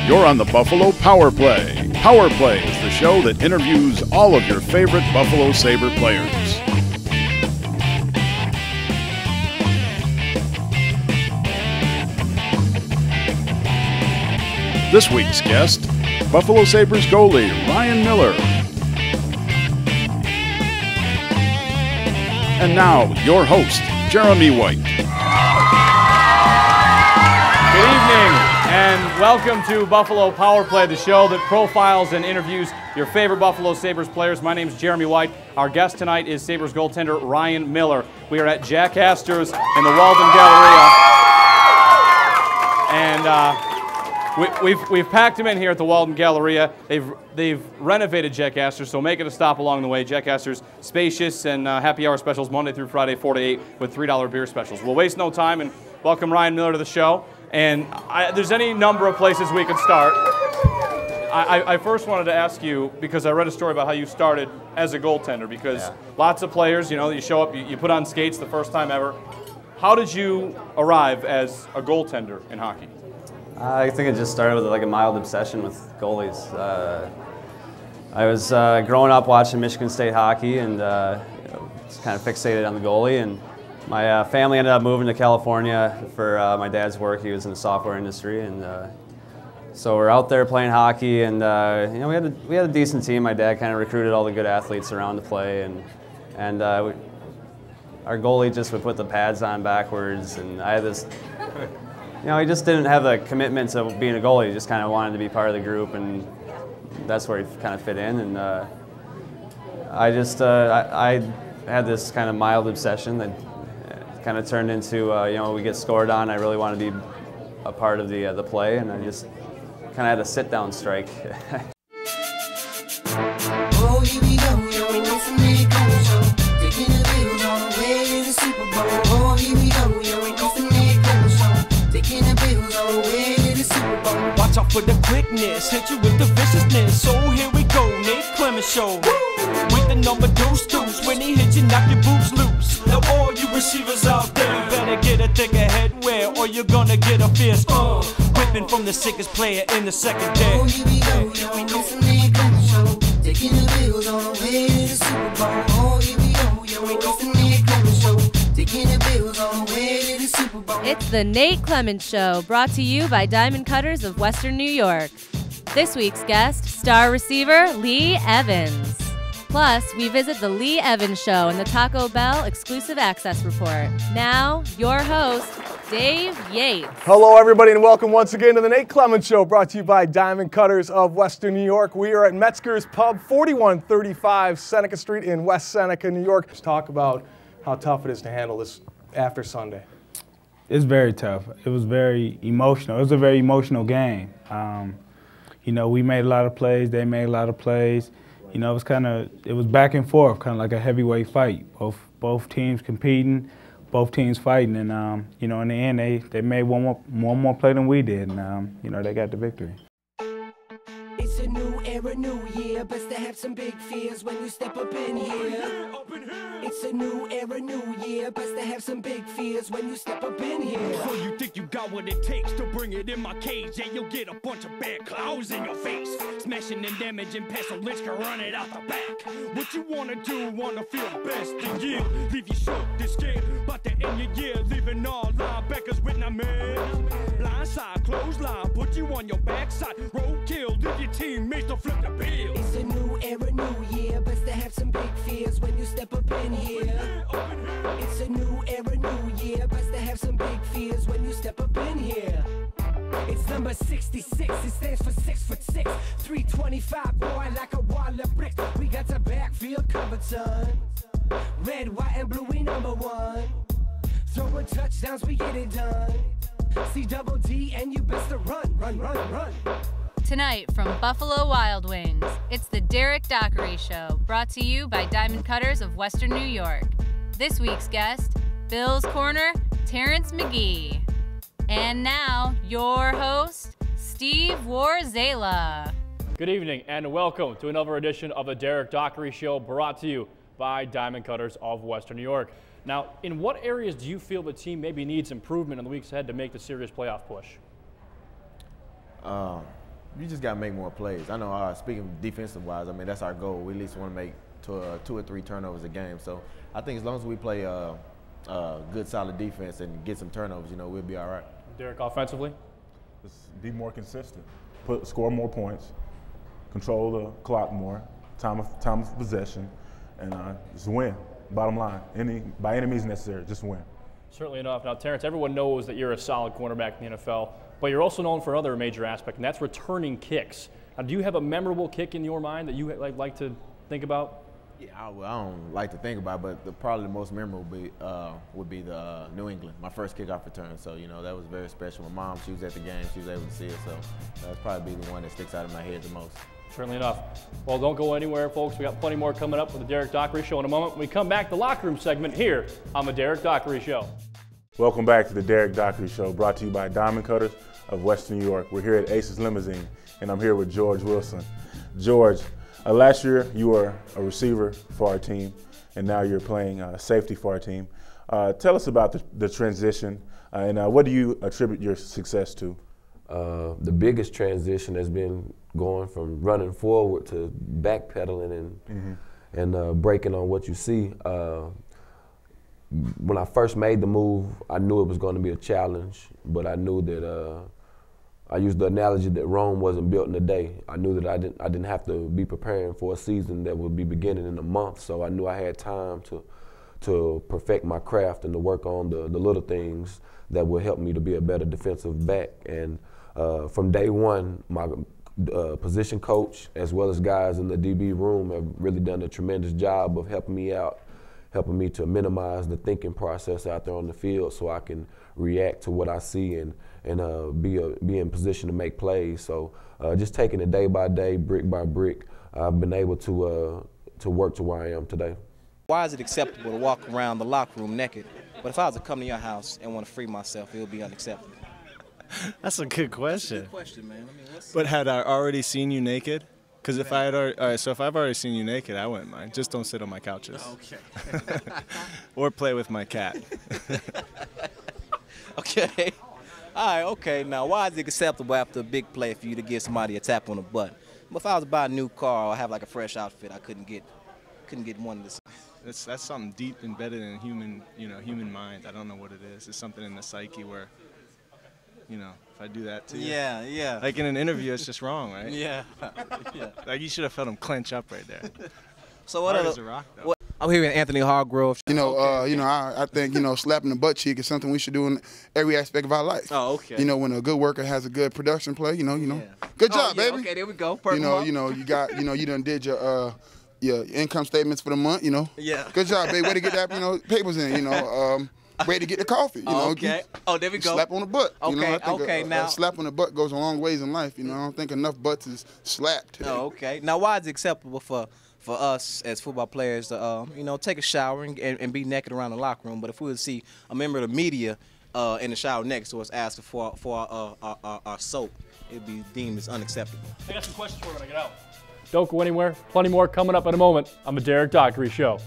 You're on the Buffalo Power Play. Power Play is the show that interviews all of your favorite Buffalo Sabre players. This week's guest, Buffalo Sabres goalie Ryan Miller. And now, your host, Jeremy White. Good evening, and welcome to Buffalo Power Play, the show that profiles and interviews your favorite Buffalo Sabres players. My name is Jeremy White. Our guest tonight is Sabres goaltender Ryan Miller. We are at Jack Astor's in the Walden Galleria, and we've packed him in here at the Walden Galleria. They've renovated Jack Astor's, so make it a stop along the way. Jack Astor's spacious and happy hour specials Monday through Friday, 4 to 8, with $3 beer specials. We'll waste no time and welcome Ryan Miller to the show. And there's any number of places we could start. I first wanted to ask you, because I read a story about how you started as a goaltender, because lots of players, you show up, you put on skates the first time ever. How did you arrive as a goaltender in hockey? I think it just started with like a mild obsession with goalies. I was growing up watching Michigan State hockey and just kind of fixated on the goalie. And my family ended up moving to California for my dad's work. He was in the software industry, and so we're out there playing hockey. And we had a decent team. My dad kind of recruited all the good athletes around to play, and our goalie just would put the pads on backwards. And I had this. He just didn't have a commitment to being a goalie. He just kind of wanted to be part of the group, and that's where he kind of fit in. And I had this kind of mild obsession that kind of turned into, we get scored on. I really want to be a part of the play, and I just kind of had a sit-down strike. Oh, here we go, yo, it's a Nick show. Taking the bills all the way to the Super Bowl. Oh, here we go, yo, it's a Nick show. Taking the bills all the way to the Super Bowl. Watch out for the quickness, hit you with the viciousness. So here we go, Nate Clemens Show. With the number deuce, when he hits you, knock your boots loose. Now all you receivers out there, better get a thicker headwear, or you're gonna get a fierce whipping from the sickest player in the second day. Oh, here we go, yo, it's a Nick show. Taking the bills all the way to the Super Bowl. Oh, here we go, yo, it's a Nick show. Taking the bills all the way to the Super Bowl. It's the Nate Clemens Show, brought to you by Diamond Cutters of Western New York. This week's guest, star receiver Lee Evans. Plus, we visit the Lee Evans Show and the Taco Bell exclusive access report. Now, your host, Dave Yates. Hello, everybody, and welcome once again to the Nate Clemens Show, brought to you by Diamond Cutters of Western New York. We are at Metzger's Pub, 4135 Seneca Street in West Seneca, New York. Let's talk about how tough it is to handle this after Sunday. It's very tough. It was very emotional. It was a very emotional game. We made a lot of plays. They made a lot of plays. It was back and forth, kind of like a heavyweight fight. Both teams competing, both teams fighting, and in the end, they made one more play than we did, and they got the victory. It's a new era, new year. Best to have some big fears when you step up in here. It's a new era, new year. Best to have some big fears when you step up in here. So you think you got what it takes to bring it in my cage, and you'll get a bunch of bad clouds in your face. Smashing and damaging past a Lynch can run it out the back. What you wanna do, wanna feel best in you. Leave you shook, this game, about to end your year. Leaving all linebackers with no man. Blindside, clothesline, put you on your backside. Roadkill, leave your teammates to flip the bill. It's a new era, new year. Best to have some big fears when you step up in here. It's a new era, new year. Best to have some big fears when you step up in here. It's number 66, it stands for 6'6", 325, boy, like a wall of bricks. We got the backfield covered, son. Red, white, and blue, we number one. Throwing touchdowns, we get it done. C-double-D, and you best to run, run, run, run. Tonight from Buffalo Wild Wings, it's the Derek Dockery Show, brought to you by Diamond Cutters of Western New York. This week's guest, Bill's Corner, Terrence McGee. And now, your host, Steve Warzela. Good evening and welcome to another edition of the Derek Dockery Show, brought to you by Diamond Cutters of Western New York. Now, in what areas do you feel the team maybe needs improvement in the weeks ahead to make the serious playoff push? You just got to make more plays. I know, speaking defensive-wise, I mean, that's our goal. We at least want to make 2 or 3 turnovers a game. So I think as long as we play good, solid defense and get some turnovers, you know, we'll be all right. Derek, offensively? Just be more consistent. Score more points, control the clock more, time of possession, and just win. Bottom line, by any means necessary, just win. Certainly enough. Now, Terrence, everyone knows that you're a solid cornerback in the NFL, but you're also known for another major aspect, and that's returning kicks. Now, do you have a memorable kick in your mind that you like to think about? Yeah, I don't like to think about it, but probably the most memorable would be the New England, my first kickoff return. So, you know, that was very special. My mom, she was at the game. She was able to see it. So that's probably the one that sticks out in my head the most. Certainly enough. Well, don't go anywhere, folks. We got plenty more coming up with the Derek Dockery Show in a moment. When we come back, the locker room segment here on the Derek Dockery Show. Welcome back to the Derek Dockery Show, brought to you by Diamond Cutters of Western New York. We're here at Aces Limousine, and I'm here with George Wilson. George, last year you were a receiver for our team, and now you're playing safety for our team. Tell us about the transition, and what do you attribute your success to? The biggest transition has been going from running forward to backpedaling and breaking on what you see. When I first made the move, I knew it was going to be a challenge, but I knew that I used the analogy that Rome wasn't built in a day. I knew that I didn't have to be preparing for a season that would be beginning in a month, so I knew I had time to perfect my craft and to work on the little things that would help me to be a better defensive back. And from day one, my position coach, as well as guys in the DB room, have really done a tremendous job of helping me out, helping me to minimize the thinking process out there on the field so I can react to what I see and be in position to make plays. So just taking it day by day, brick by brick, I've been able to work to where I am today. Why is it acceptable to walk around the locker room naked? But if I was to come to your house and want to free myself, it would be unacceptable. That's a good question. Good question, man. I mean, but had I already seen you naked? Because if I had already, all right, so if I've already seen you naked, I wouldn't mind. Just don't sit on my couches. Okay. Or play with my cat. Okay. All right, okay. Now, why is it acceptable after a big play for you to give somebody a tap on the butt? But if I was to buy a new car or have like a fresh outfit, I couldn't get one of this. That's something deep embedded in human mind. I don't know what it is. It's something in the psyche where, if I do that to you. Yeah, yeah. Like in an interview, it's just wrong, right? Yeah. Yeah. Like you should have felt him clench up right there. So what Hard as a rock, though. I'm here with Anthony Hargrove. I think, slapping the butt cheek is something we should do in every aspect of our life. Oh, okay. When a good worker has a good production play, good job, baby. Okay, there we go. Perfect. You got, you done did your income statements for the month, Yeah. Good job, baby. Way to get that, papers in, way to get the coffee, Okay. Oh, there we go. Slap on the butt. Okay, I think now. a slap on the butt goes a long ways in life, I don't think enough butts is slapped today. Oh, okay. Now, why is it acceptable for us as football players to, take a shower and be naked around the locker room? But if we would see a member of the media in the shower next to us asking for our soap, it would be deemed as unacceptable. I got some questions for you when I get out. Don't go anywhere. Plenty more coming up in a moment on the Derek Dockery Show.